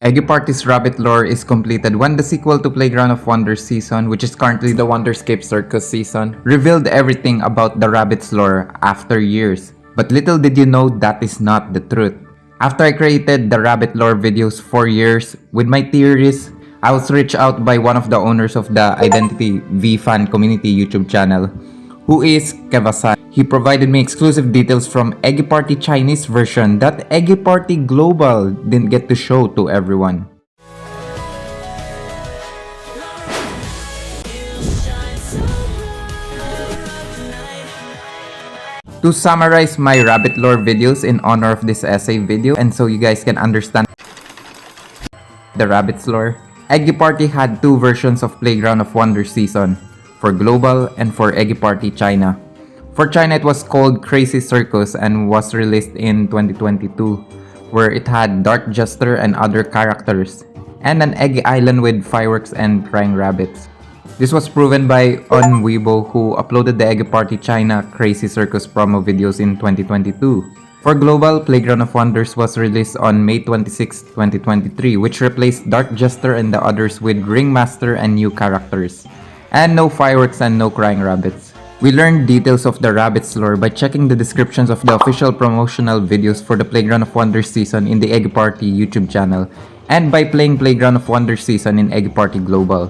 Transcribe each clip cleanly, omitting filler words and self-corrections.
Eggy Party's rabbit lore is completed when the sequel to Playground of Wonders season, which is currently the Wonderscape Circus season, revealed everything about the rabbit's lore after years. But little did you know that is not the truth. After I created the rabbit lore videos for years with my theories, I was reached out by one of the owners of the Identity V Fan Community YouTube channel, who is Kevasan. He provided me exclusive details from Eggy Party Chinese version that Eggy Party Global didn't get to show to everyone. To summarize my rabbit lore videos in honor of this essay video, and so you guys can understand the rabbit's lore, Eggy Party had two versions of Playground of Wonders season, for Global and for Eggy Party China. For China, it was called Crescent Circus and was released in 2022, where it had Dark Jester and other characters, and an Eggy Island with fireworks and crying rabbits. This was proven by Weibo, who uploaded the Eggy Party China Crazy Circus promo videos in 2022. For Global, Playground of Wonders was released on May 26, 2023, which replaced Dark Jester and the others with Ringmaster and new characters. And no fireworks and no crying rabbits. We learned details of the rabbit's lore by checking the descriptions of the official promotional videos for the Playground of Wonders season in the Eggy Party YouTube channel, and by playing Playground of Wonders season in Eggy Party Global.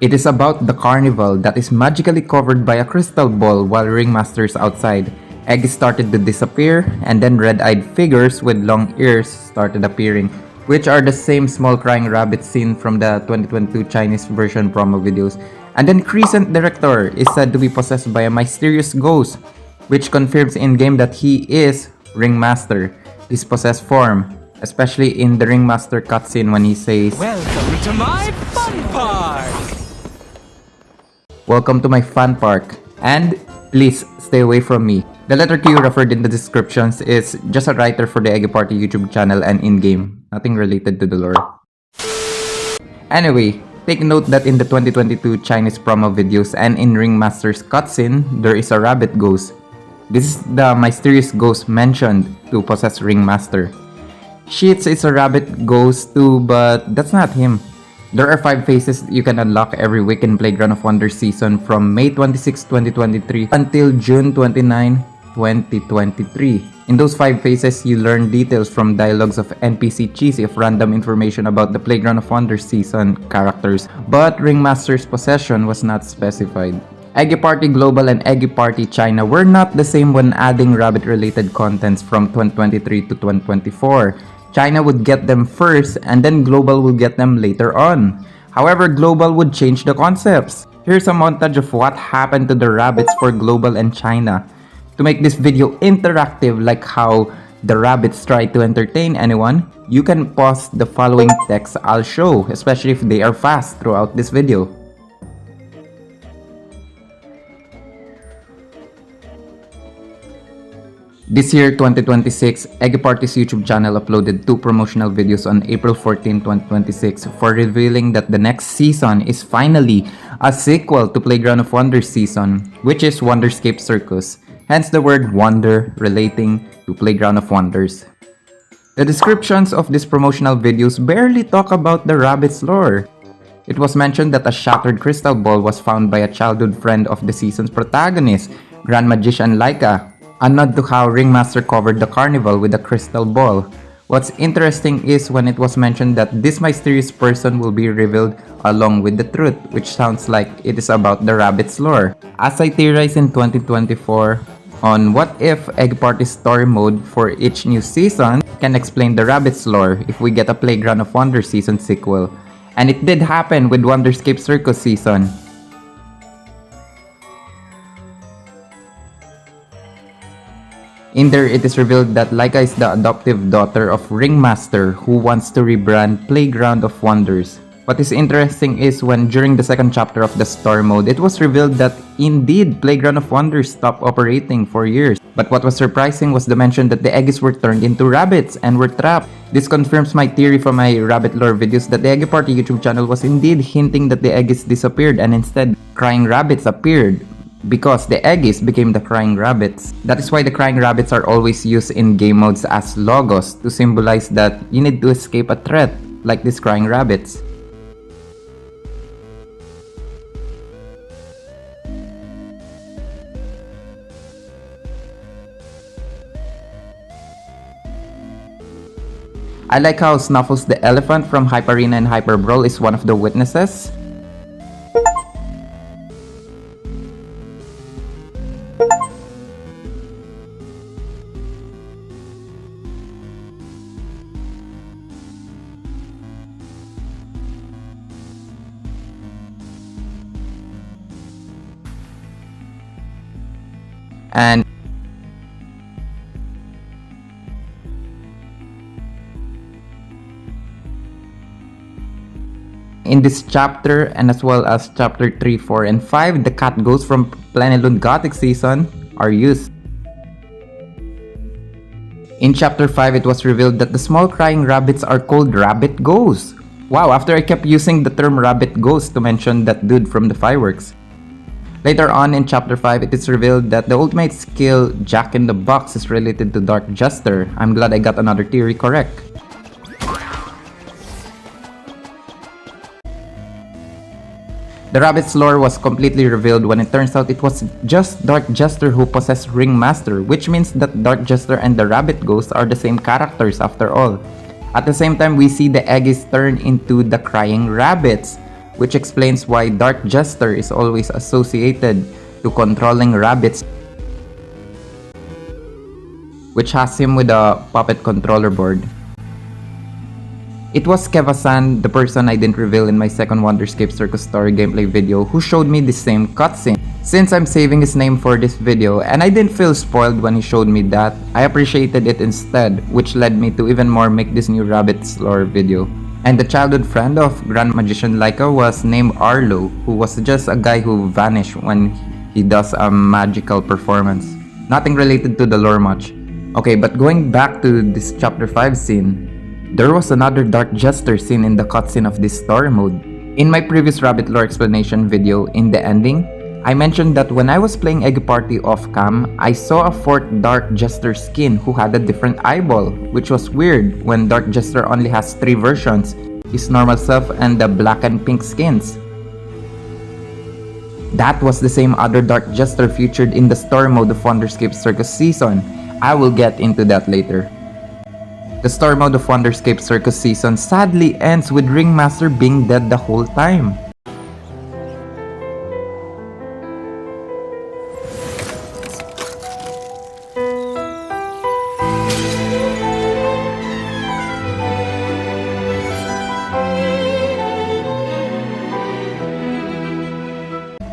It is about the carnival that is magically covered by a crystal ball while Ringmaster is outside. Eggy started to disappear, and then red-eyed figures with long ears started appearing, which are the same small crying rabbits seen from the 2022 Chinese version promo videos. And then Crescent Director is said to be possessed by a mysterious ghost, which confirms in-game that he is Ringmaster, his possessed form, especially in the Ringmaster cutscene when he says, "Welcome to my fun park!" "Welcome to my fun park, and please stay away from me." The letter Q referred in the descriptions is just a writer for the Eggy Party YouTube channel and in-game, nothing related to the lore. Anyway, take note that in the 2022 Chinese promo videos and in Ringmaster's cutscene, there is a rabbit ghost. This is the mysterious ghost mentioned to possess Ringmaster. Sheetz is a rabbit ghost too, but that's not him. There are 5 faces you can unlock every week in Playground of Wonders season from May 26, 2023 until June 29, 2023. In those 5 phases, you learn details from dialogues of NPC cheesy of random information about the Playground of Wonders season characters, but Ringmaster's possession was not specified. Eggy Party Global and Eggy Party China were not the same when adding rabbit-related contents from 2023 to 2024. China would get them first, and then Global would get them later on. However, Global would change the concepts. Here's a montage of what happened to the rabbits for Global and China. To make this video interactive like how the rabbits try to entertain anyone, you can pause the following text I'll show, especially if they are fast throughout this video. This year, 2026, Eggy Party's YouTube channel uploaded 2 promotional videos on April 14, 2026 for revealing that the next season is finally a sequel to Playground of Wonders season, which is Wonderscape Circus. Hence the word wonder relating to Playground of Wonders. The descriptions of these promotional videos barely talk about the rabbit's lore. It was mentioned that a shattered crystal ball was found by a childhood friend of the season's protagonist, Grand Magician Lika, a nod to how Ringmaster covered the carnival with a crystal ball. What's interesting is when it was mentioned that this mysterious person will be revealed along with the truth, which sounds like it is about the rabbit's lore. As I theorized in 2024 on what if Eggy Party's story mode for each new season can explain the rabbit's lore if we get a Playground of Wonders season sequel. And it did happen with Wonderscape Circus season. In there, it is revealed that Lika is the adoptive daughter of Ringmaster who wants to rebrand Playground of Wonders. What is interesting is when during the second chapter of the story mode, it was revealed that indeed Playground of Wonders stopped operating for years. But what was surprising was the mention that the eggs were turned into rabbits and were trapped. This confirms my theory from my rabbit lore videos that the Eggy Party YouTube channel was indeed hinting that the eggs disappeared and instead crying rabbits appeared. because the Eggies became the crying rabbits. That is why the crying rabbits are always used in game modes as logos to symbolize that you need to escape a threat, like these crying rabbits. I like how Snuffles the elephant from Hyperina and Hyper Brawl is one of the witnesses. And in this chapter, and as well as chapter 3, 4, and 5, the cat ghosts from Plenilune Gothic season are used. In chapter 5, it was revealed that the small crying rabbits are called rabbit ghosts. Wow, after I kept using the term rabbit ghost to mention that dude from the fireworks. Later on in chapter 5, it is revealed that the ultimate skill Jack in the Box is related to Dark Jester. I'm glad I got another theory correct. The rabbit's lore was completely revealed when it turns out it was just Dark Jester who possessed Ringmaster, which means that Dark Jester and the rabbit ghost are the same characters after all. At the same time, we see the Eggies turn into the crying rabbits, which explains why Dark Jester is always associated to controlling rabbits, which has him with a puppet controller board. It was Kevasan, the person I didn't reveal in my second Wonderscape Circus story gameplay video, who showed me the same cutscene. Since I'm saving his name for this video and I didn't feel spoiled when he showed me that, I appreciated it instead, which led me to even more make this new rabbit's lore video. And the childhood friend of Grand Magician Lika was named Arlo, who was just a guy who vanished when he does a magical performance. Nothing related to the lore much. Okay, but going back to this chapter 5 scene, there was another Dark Jester scene in the cutscene of this story mode. In my previous rabbit lore explanation video, in the ending, I mentioned that when I was playing Eggy Party off-cam, I saw a fourth Dark Jester skin who had a different eyeball, which was weird when Dark Jester only has 3 versions, his normal self and the black and pink skins. That was the same other Dark Jester featured in the story mode of Wonderscape Circus season. I will get into that later. The story mode of Wonderscape Circus season sadly ends with Ringmaster being dead the whole time.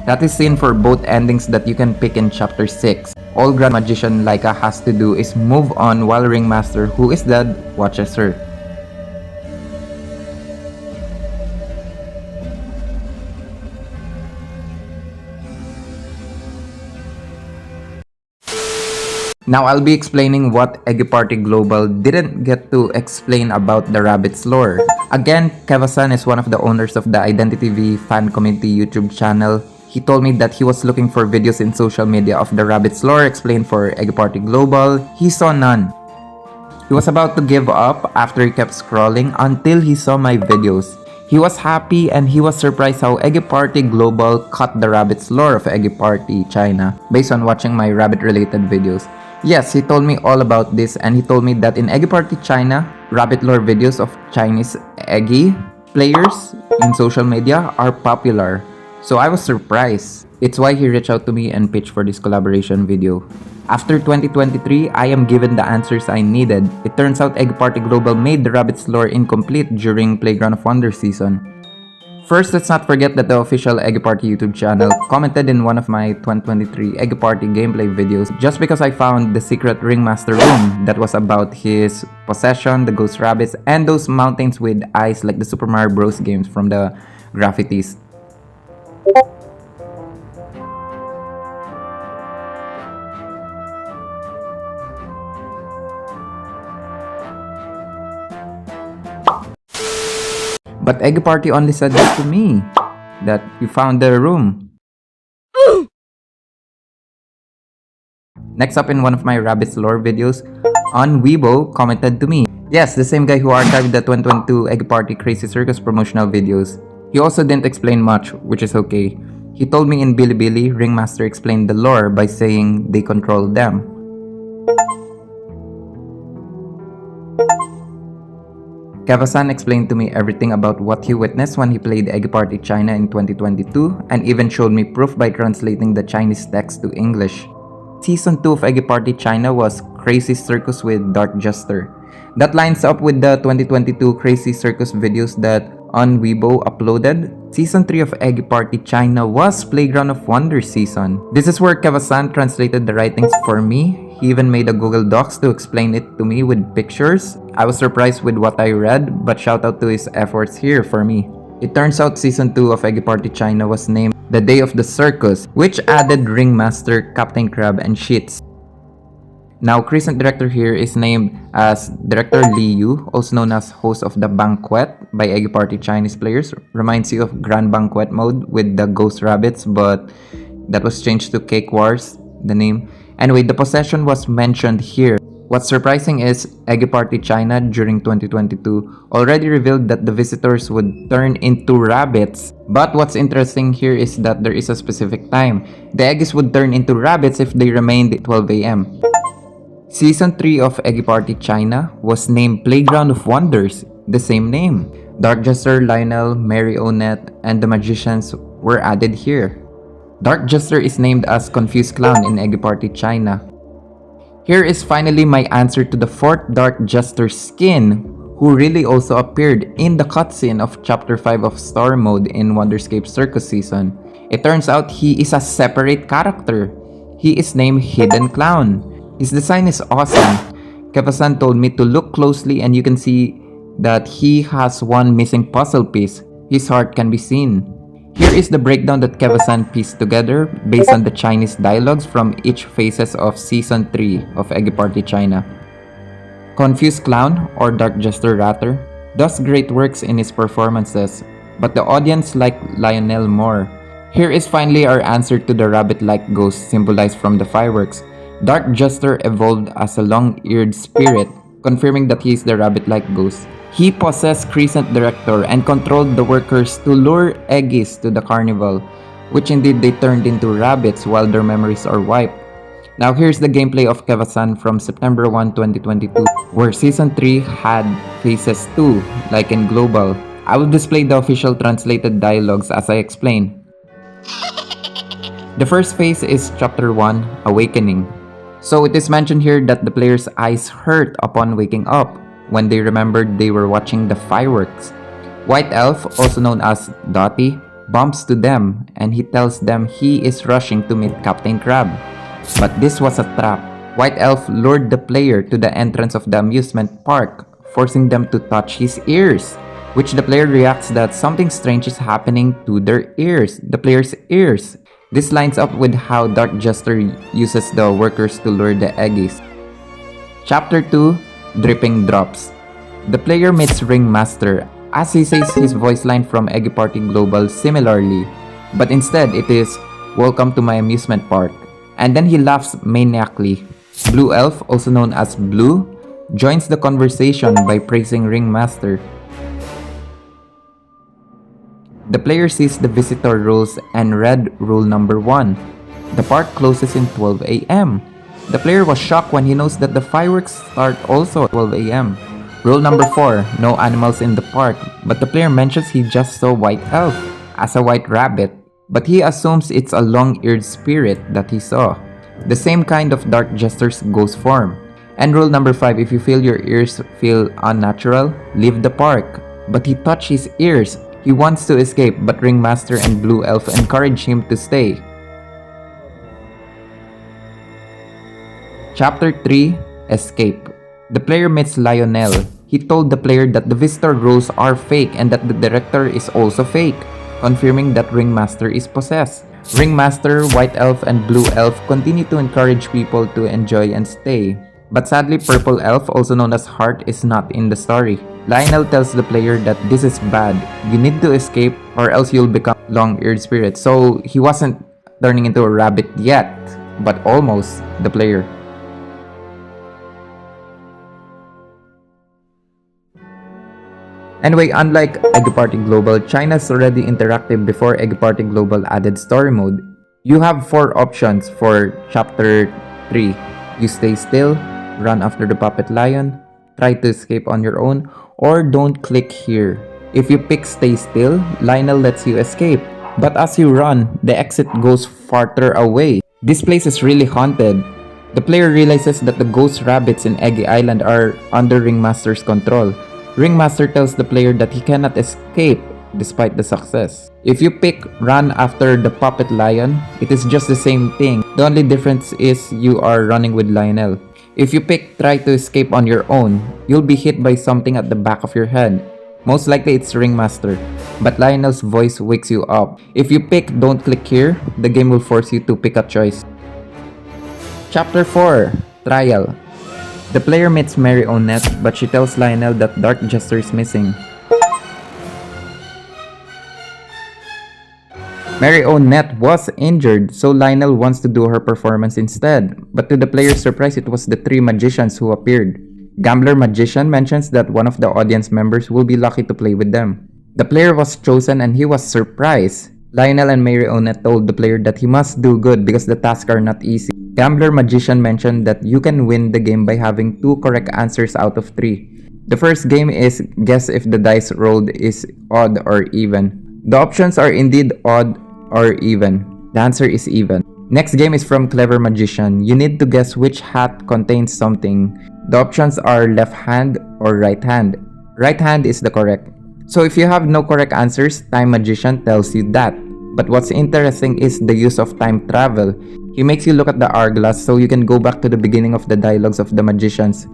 That is seen for both endings that you can pick in chapter 6. All Grand Magician Lika has to do is move on while Ringmaster, who is dead, watches her. Now I'll be explaining what Eggy Party Global didn't get to explain about the rabbit's lore. Again, Kevasan is one of the owners of the Identity V fan community YouTube channel. He told me that he was looking for videos in social media of the rabbit's lore explained for Eggy Party Global. He saw none. He was about to give up after he kept scrolling until he saw my videos. He was happy and he was surprised how Eggy Party Global cut the rabbit's lore of Eggy Party China based on watching my rabbit related videos. Yes, he told me all about this, and he told me that in Eggy Party China, rabbit lore videos of Chinese Eggy players in social media are popular. So I was surprised. It's why he reached out to me and pitched for this collaboration video. After 2023, I am given the answers I needed. It turns out Eggy Party Global made the rabbit's lore incomplete during Playground of Wonder season. First, let's not forget that the official Eggy Party YouTube channel commented in one of my 2023 Eggy Party gameplay videos just because I found the secret Ringmaster room that was about his possession, the ghost rabbits, and those mountains with eyes like the Super Mario Bros. Games from the graffitis. But Eggy Party only said this to me, that you found the room. Next up, in one of my Rabbit's Lore videos, on Weibo commented to me. Yes, the same guy who archived the 2022 Eggy Party Crazy Circus promotional videos. He also didn't explain much, which is okay. He told me in Bilibili, Ringmaster explained the lore by saying they control them. Kevasan explained to me everything about what he witnessed when he played Eggy Party China in 2022 and even showed me proof by translating the Chinese text to English. Season 2 of Eggy Party China was Crazy Circus with Dark Jester. That lines up with the 2022 Crazy Circus videos that on Weibo uploaded. Season 3 of Eggy Party China was Playground of Wonders season. This is where Kevasan translated the writings for me. He even made a Google Docs to explain it to me with pictures. I was surprised with what I read, but shout out to his efforts here for me. It turns out Season 2 of Eggy Party China was named The Day of the Circus, which added Ringmaster, Captain Crab, and Sheetz. Now, Crescent Director here is named as Director Liu, also known as host of the Banquette by Eggy Party Chinese players. Reminds you of Grand Banquette mode with the Ghost Rabbits, but that was changed to Cake Wars, the name. Anyway, the possession was mentioned here. What's surprising is Eggy Party China during 2022 already revealed that the visitors would turn into rabbits. But what's interesting here is that there is a specific time. The Eggies would turn into rabbits if they remained at 12 AM. Season 3 of Eggy Party China was named Playground of Wonders, the same name. Dark Jester, Lionel, Marionette, and the Magicians were added here. Dark Jester is named as Confused Clown in Eggy Party China. Here is finally my answer to the 4th Dark Jester skin, who really also appeared in the cutscene of Chapter 5 of Story Mode in Wonderscape Circus season. It turns out he is a separate character. He is named Hidden Clown. His design is awesome. Kevasan told me to look closely and you can see that he has one missing puzzle piece. His heart can be seen. Here is the breakdown that Kevasan pieced together based on the Chinese dialogues from each phases of Season 3 of Eggy Party China. Confused Clown, or Dark Jester rather, does great works in his performances, but the audience liked Lionel more. Here is finally our answer to the rabbit-like ghost symbolized from the fireworks. Dark Jester evolved as a long-eared spirit, confirming that he is the rabbit-like ghost. He possessed Crescent Director and controlled the workers to lure Eggies to the carnival, which indeed they turned into rabbits while their memories are wiped. Now here's the gameplay of Kevasan from September 1, 2022, where Season 3 had Phases 2, like in Global. I will display the official translated dialogues as I explain. The first phase is Chapter 1, Awakening. So it is mentioned here that the player's eyes hurt upon waking up when they remembered they were watching the fireworks. White Elf, also known as Dottie, bumps to them and he tells them he is rushing to meet Captain Crab. But this was a trap. White Elf lured the player to the entrance of the amusement park, forcing them to touch his ears, which the player reacts that something strange is happening to their ears, the player's ears. This lines up with how Dark Jester uses the workers to lure the Eggies. Chapter 2, Dripping Drops. The player meets Ringmaster as he says his voice line from Eggy Party Global similarly, but instead it is, "Welcome to my amusement park." And then he laughs maniacally. Blue Elf, also known as Blue, joins the conversation by praising Ringmaster. The player sees the visitor rules and read rule number 1. The park closes in 12 AM. The player was shocked when he knows that the fireworks start also at 12 AM. Rule number 4, no animals in the park, but the player mentions he just saw White Elf as a white rabbit, but he assumes it's a long-eared spirit that he saw. The same kind of Dark Jester's ghost form. And rule number 5, if you feel your ears feel unnatural, leave the park. But he touched his ears. He wants to escape, but Ringmaster and Blue Elf encourage him to stay. Chapter 3, Escape. The player meets Lionel. He told the player that the visitor rules are fake and that the director is also fake, confirming that Ringmaster is possessed. Ringmaster, White Elf, and Blue Elf continue to encourage people to enjoy and stay. But sadly, Purple Elf, also known as Heart, is not in the story. Lionel tells the player that this is bad. You need to escape or else you'll become long-eared spirit. So he wasn't turning into a rabbit yet. but almost the player. Anyway, unlike Eggy Party Global, China's already interactive before Eggy Party Global added story mode. You have 4 options for Chapter 3. You stay still, run after the puppet lion, try to escape on your own, or don't click here. If you pick stay still, Lionel lets you escape. But as you run, the exit goes farther away. This place is really haunted. The player realizes that the ghost rabbits in Eggy Island are under Ringmaster's control. Ringmaster tells the player that he cannot escape despite the success. If you pick run after the puppet lion, it is just the same thing. The only difference is you are running with Lionel. If you pick try to escape on your own, you'll be hit by something at the back of your head. Most likely it's Ringmaster, but Lionel's voice wakes you up. If you pick don't click here, the game will force you to pick a choice. Chapter 4, Trial. The player meets Mary Onette, but she tells Lionel that Dark Jester is missing. Mary Onette was injured, so Lionel wants to do her performance instead. But to the player's surprise, it was the 3 magicians who appeared. Gambler Magician mentions that one of the audience members will be lucky to play with them. The player was chosen and he was surprised. Lionel and Mary Onette told the player that he must do good because the tasks are not easy. Gambler Magician mentioned that you can win the game by having 2 correct answers out of 3. The first game is guess if the dice rolled is odd or even. The options are indeed odd or even. The answer is even. Next game is from Clever Magician. You need to guess which hat contains something. The options are left hand or right hand. Right hand is the correct. So if you have no correct answers, Time Magician tells you that. But what's interesting is the use of time travel. He makes you look at the hourglass so you can go back to the beginning of the dialogues of the magicians.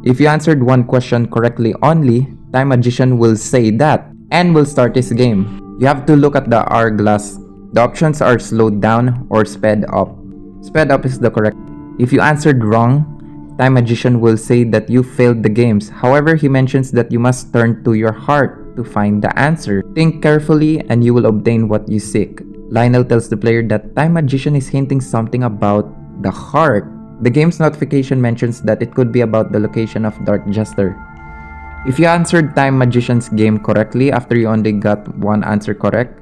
If you answered one question correctly only, Time Magician will say that and will start his game. You have to look at the hourglass. The options are slowed down or sped up. Sped up is the correct. If you answered wrong, Time Magician will say that you failed the games. However, he mentions that you must turn to your heart to find the answer. Think carefully and you will obtain what you seek. Lionel tells the player that Time Magician is hinting something about the heart. The game's notification mentions that it could be about the location of Dark Jester. If you answered Time Magician's game correctly after you only got one answer correct,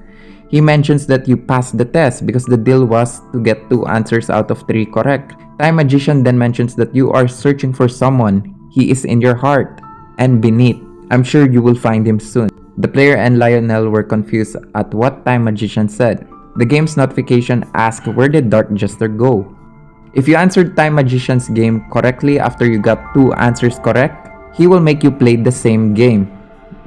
he mentions that you passed the test because the deal was to get 2 answers out of 3 correct. Time Magician then mentions that you are searching for someone. He is in your heart and beneath. I'm sure you will find him soon. The player and Lionel were confused at what Time Magician said. The game's notification asked where did Dark Jester go. If you answered Time Magician's game correctly after you got 2 answers correct, he will make you play the same game.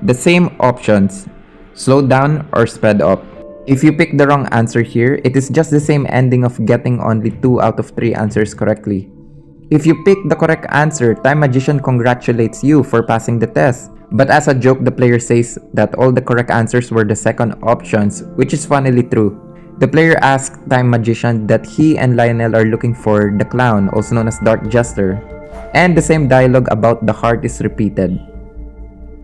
The same options, slowed down or sped up. If you pick the wrong answer here, it is just the same ending of getting only 2 out of 3 answers correctly. If you pick the correct answer, Time Magician congratulates you for passing the test. But as a joke, the player says that all the correct answers were the second options, which is funnily true. The player asks Time Magician that he and Lionel are looking for the clown, also known as Dark Jester. And the same dialogue about the heart is repeated.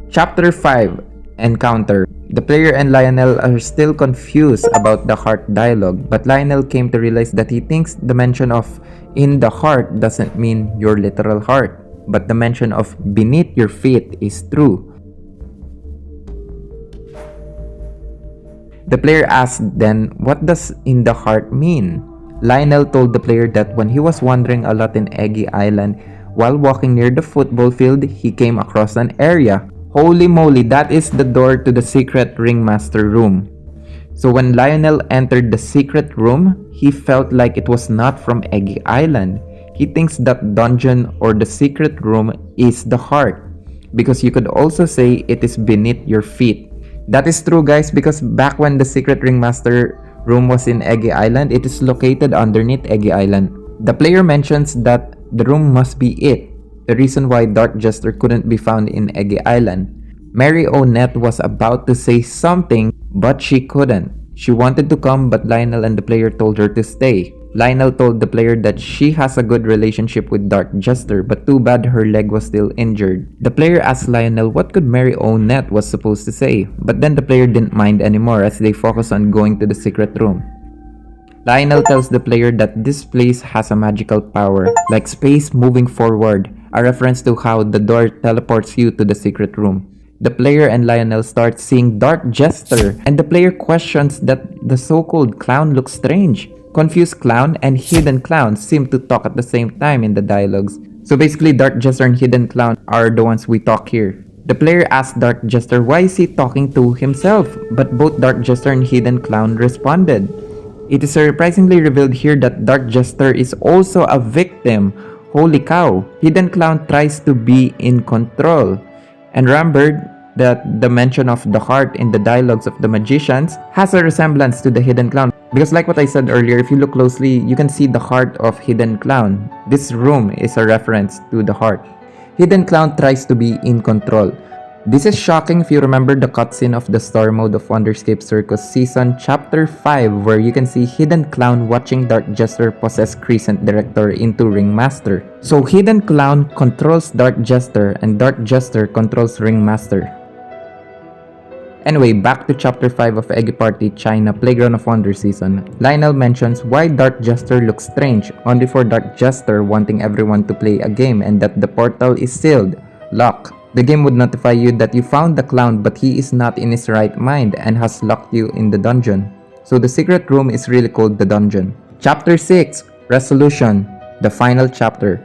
Chapter 5, Encounter. The player and Lionel are still confused about the heart dialogue, but Lionel came to realize that he thinks the mention of in the heart doesn't mean your literal heart, but the mention of beneath your feet is true. The player asked then, what does in the heart mean? Lionel told the player that when he was wandering a lot in Eggy Island, while walking near the football field, he came across an area. Holy moly, that is the door to the secret Ringmaster room. So when Lionel entered the secret room, he felt like it was not from Eggy Island. He thinks that dungeon or the secret room is the heart, because you could also say it is beneath your feet. That is true, guys, because back when the secret Ringmaster room was in Eggy Island, it is located underneath Eggy Island. The player mentions that the room must be it, the reason why Dark Jester couldn't be found in Eggy Island. Mary Onette was about to say something, but she couldn't. She wanted to come, but Lionel and the player told her to stay. Lionel told the player that she has a good relationship with Dark Jester, but too bad her leg was still injured. The player asked Lionel what could Mary Onette was supposed to say, but then the player didn't mind anymore as they focused on going to the secret room. Lionel tells the player that this place has a magical power, like space moving forward, a reference to how the door teleports you to the secret room. The player and Lionel start seeing Dark Jester, and the player questions that the so-called clown looks strange. Confused Clown and Hidden Clown seem to talk at the same time in the dialogues. So basically, Dark Jester and Hidden Clown are the ones we talk here. The player asks Dark Jester why is he talking to himself, but both Dark Jester and Hidden Clown responded. It is surprisingly revealed here that Dark Jester is also a victim. Holy cow! Hidden Clown tries to be in control. And remembered that the mention of the heart in the dialogues of the magicians has a resemblance to the Hidden Clown. Because like what I said earlier, if you look closely, you can see the heart of Hidden Clown. This room is a reference to the heart. Hidden Clown tries to be in control. This is shocking if you remember the cutscene of the story mode of Wonderscape Circus Season Chapter 5, where you can see Hidden Clown watching Dark Jester possess Crescent Director into Ringmaster. So Hidden Clown controls Dark Jester and Dark Jester controls Ringmaster. Anyway, back to Chapter 5 of Eggy Party China Playground of Wonder Season. Lionel mentions why Dark Jester looks strange, only for Dark Jester wanting everyone to play a game and that the portal is sealed, locked. The game would notify you that you found the clown but he is not in his right mind and has locked you in the dungeon. So the secret room is really called the dungeon. Chapter 6, Resolution, the final chapter.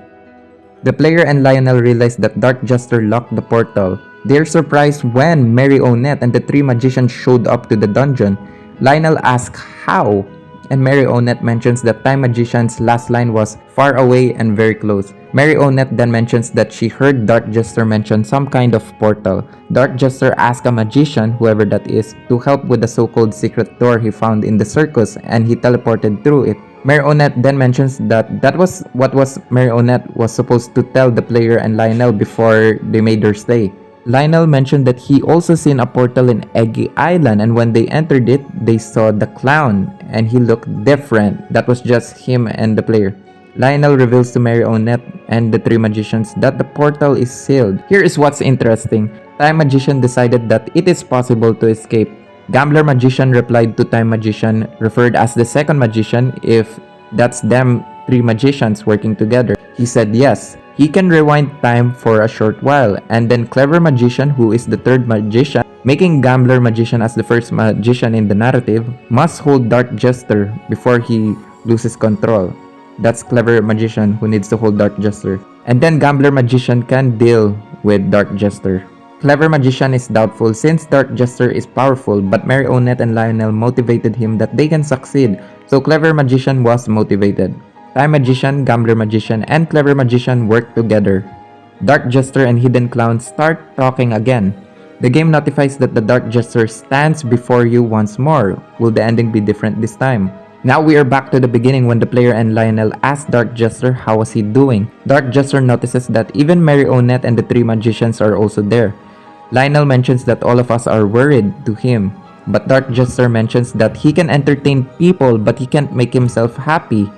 The player and Lionel realize that Dark Jester locked the portal. They are surprised when Marionette and the three magicians showed up to the dungeon. Lionel asks how, and Marionette mentions that Time Magician's last line was far away and very close. Marionette then mentions that she heard Dark Jester mention some kind of portal. Dark Jester asks a magician, whoever that is, to help with the so-called secret door he found in the circus and he teleported through it. Marionette then mentions that was what Marionette was supposed to tell the player and Lionel before they made their stay. Lionel mentioned that he also seen a portal in Eggy Island, and when they entered it, they saw the clown and he looked different. That was just him and the player. Lionel reveals to Marionette and the three magicians that the portal is sealed. Here is what's interesting. Time Magician decided that it is possible to escape. Gambler Magician replied to Time Magician, referred as the second magician, if that's them three magicians working together. He said yes. He can rewind time for a short while, and then Clever Magician, who is the third magician, making Gambler Magician as the first magician in the narrative, must hold Dark Jester before he loses control. That's Clever Magician who needs to hold Dark Jester. And then Gambler Magician can deal with Dark Jester. Clever Magician is doubtful since Dark Jester is powerful, but Marionette and Lionel motivated him that they can succeed, so Clever Magician was motivated. Time Magician, Gambler Magician, and Clever Magician work together. Dark Jester and Hidden Clown start talking again. The game notifies that the Dark Jester stands before you once more. Will the ending be different this time? Now we are back to the beginning when the player and Lionel ask Dark Jester how was he doing. Dark Jester notices that even Marionette and the three magicians are also there. Lionel mentions that all of us are worried to him. But Dark Jester mentions that he can entertain people but he can't make himself happy.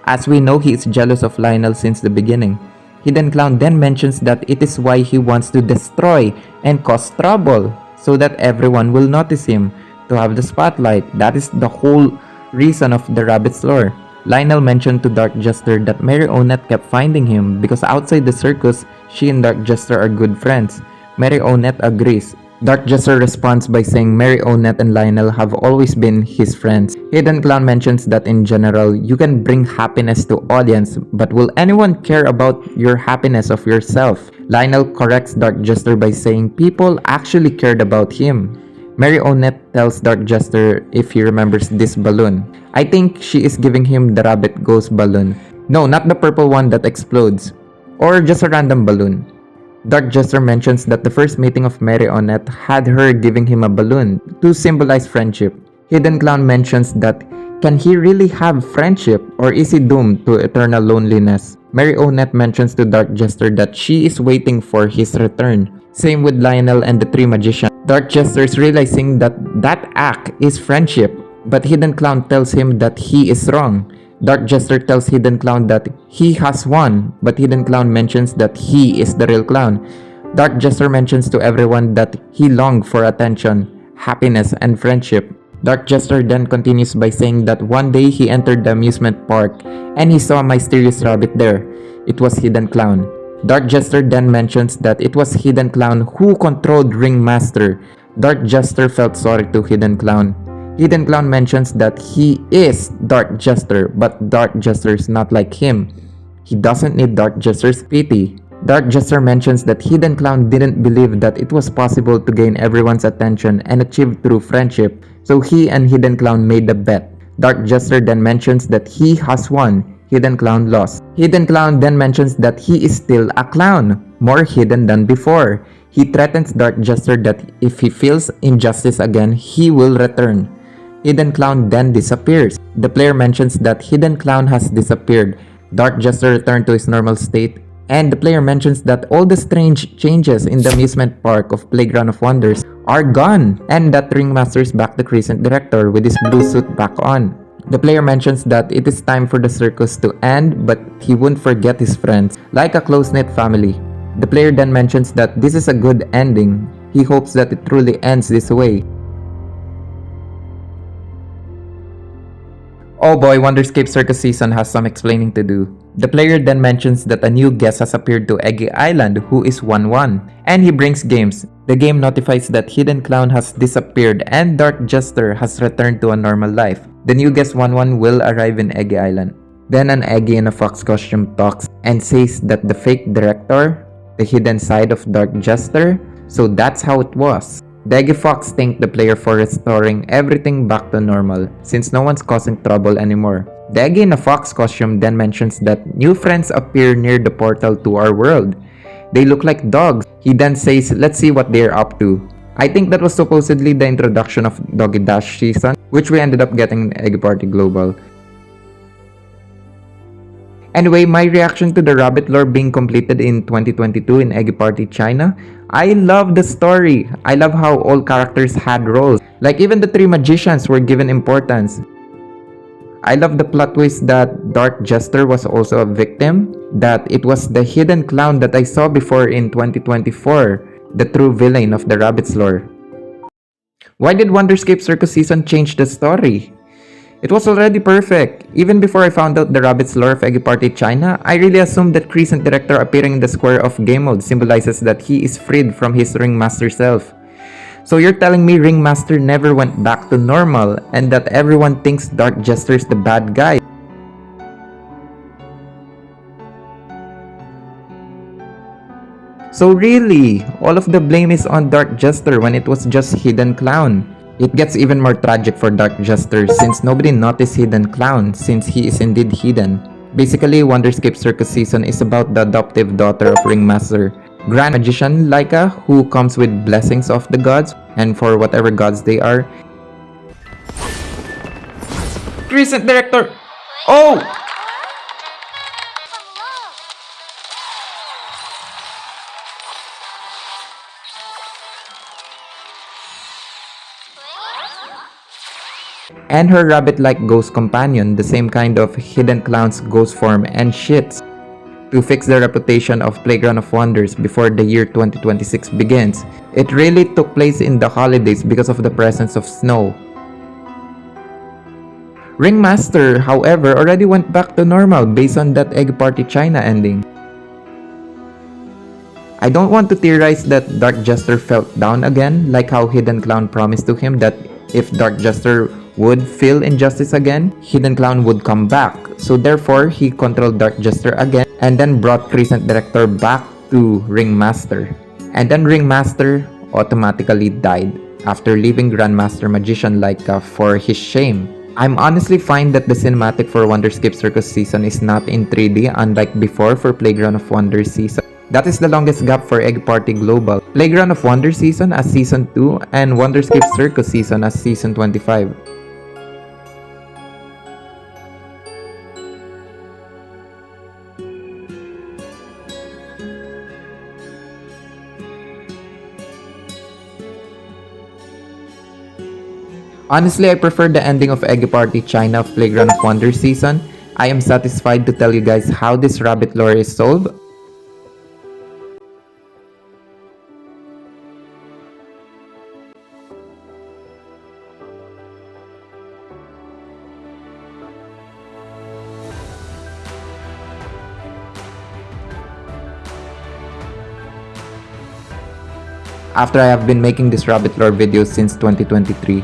As we know, he is jealous of Lionel since the beginning. Hidden Clown then mentions that it is why he wants to destroy and cause trouble, so that everyone will notice him, to have the spotlight. That is the whole reason of the rabbit's lore. Lionel mentioned to Dark Jester that Marionette kept finding him because outside the circus, she and Dark Jester are good friends. Marionette agrees. Dark Jester responds by saying Marionette and Lionel have always been his friends. Hidden Clown mentions that in general, you can bring happiness to audience, but will anyone care about your happiness of yourself? Lionel corrects Dark Jester by saying people actually cared about him. Marionette tells Dark Jester if he remembers this balloon. I think she is giving him the rabbit ghost balloon. No, not the purple one that explodes. Or just a random balloon. Dark Jester mentions that the first meeting of Marionette had her giving him a balloon to symbolize friendship. Hidden Clown mentions that can he really have friendship or is he doomed to eternal loneliness? Marionette mentions to Dark Jester that she is waiting for his return. Same with Lionel and the three magicians. Dark Jester is realizing that that act is friendship, but Hidden Clown tells him that he is wrong. Dark Jester tells Hidden Clown that he has won, but Hidden Clown mentions that he is the real clown. Dark Jester mentions to everyone that he longed for attention, happiness, and friendship. Dark Jester then continues by saying that one day he entered the amusement park and he saw a mysterious rabbit there. It was Hidden Clown. Dark Jester then mentions that it was Hidden Clown who controlled Ringmaster. Dark Jester felt sorry to Hidden Clown. Hidden Clown mentions that he is Dark Jester, but Dark Jester is not like him. He doesn't need Dark Jester's pity. Dark Jester mentions that Hidden Clown didn't believe that it was possible to gain everyone's attention and achieve true friendship, so he and Hidden Clown made a bet. Dark Jester then mentions that he has won. Hidden Clown lost. Hidden Clown then mentions that he is still a clown, more hidden than before. He threatens Dark Jester that if he feels injustice again, he will return. Hidden Clown then disappears. The player mentions that Hidden Clown has disappeared. Dark Jester returned to his normal state, and the player mentions that all the strange changes in the amusement park of Playground of Wonders are gone, and that Ringmaster is back the Crescent Director with his blue suit back on. The player mentions that it is time for the circus to end, but he won't forget his friends, like a close-knit family. The player then mentions that this is a good ending. He hopes that it truly ends this way. Oh boy, Wonderscape Circus season has some explaining to do. The player then mentions that a new guest has appeared to Eggy Island who is 1-1, and he brings games. The game notifies that Hidden Clown has disappeared and Dark Jester has returned to a normal life. The new guest 1-1 will arrive in Eggy Island. Then an Eggy in a fox costume talks and says that the fake director, the hidden side of Dark Jester, so that's how it was. The Eggy Fox thanked the player for restoring everything back to normal, since no one's causing trouble anymore. The Eggy in a fox costume then mentions that new friends appear near the portal to our world. They look like dogs. He then says, let's see what they're up to. I think that was supposedly the introduction of Doggy Dash season, which we ended up getting in Eggy Party Global. Anyway, my reaction to the rabbit lore being completed in 2022 in Eggy Party China. I love the story. I love how all characters had roles. Like even the 3 magicians were given importance. I love the plot twist that Dark Jester was also a victim. That it was the Hidden Clown that I saw before in 2024. The true villain of the rabbit's lore. Why did Wonderscape Circus season change the story? It was already perfect. Even before I found out the rabbit's lore of Eggy Party China, I really assumed that Crescent Director appearing in the square of game mode symbolizes that he is freed from his Ringmaster self. So you're telling me Ringmaster never went back to normal and that everyone thinks Dark Jester is the bad guy? So really, all of the blame is on Dark Jester when it was just Hidden Clown. It gets even more tragic for Dark Jester since nobody noticed Hidden Clown since he is indeed hidden. Basically, Wonderscape Circus season is about the adoptive daughter of Ringmaster, Grand Magician Lika, who comes with blessings of the gods and for whatever gods they are. Crescent Director! Oh! And her rabbit-like ghost companion, the same kind of Hidden Clown's ghost form, and Sheetz, to fix the reputation of Playground of Wonders before the year 2026 begins. It really took place in the holidays because of the presence of snow. Ringmaster, however, already went back to normal based on that Eggy Party China ending. I don't want to theorize that Dark Jester felt down again, like how Hidden Clown promised to him that if Dark Jester would feel injustice again, Hidden Clown would come back. So therefore, he controlled Dark Jester again and then brought Crescent Director back to Ringmaster. And then Ringmaster automatically died after leaving Grandmaster Magician Lika for his shame. I'm honestly fine that the cinematic for Wonderscape Circus season is not in 3D unlike before for Playground of Wonders season. That is the longest gap for Eggy Party Global. Playground of Wonders season as season 2 and Wonderscape Circus season as season 25. Honestly, I prefer the ending of Eggy Party China of Playground of Wonders season. I am satisfied to tell you guys how this rabbit lore is solved. after I have been making this rabbit lore videos since 2023.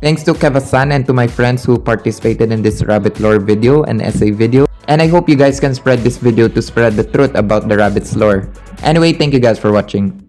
Thanks to Kevasan and to my friends who participated in this rabbit lore video and essay video. And I hope you guys can spread this video to spread the truth about the rabbit's lore. Anyway, thank you guys for watching.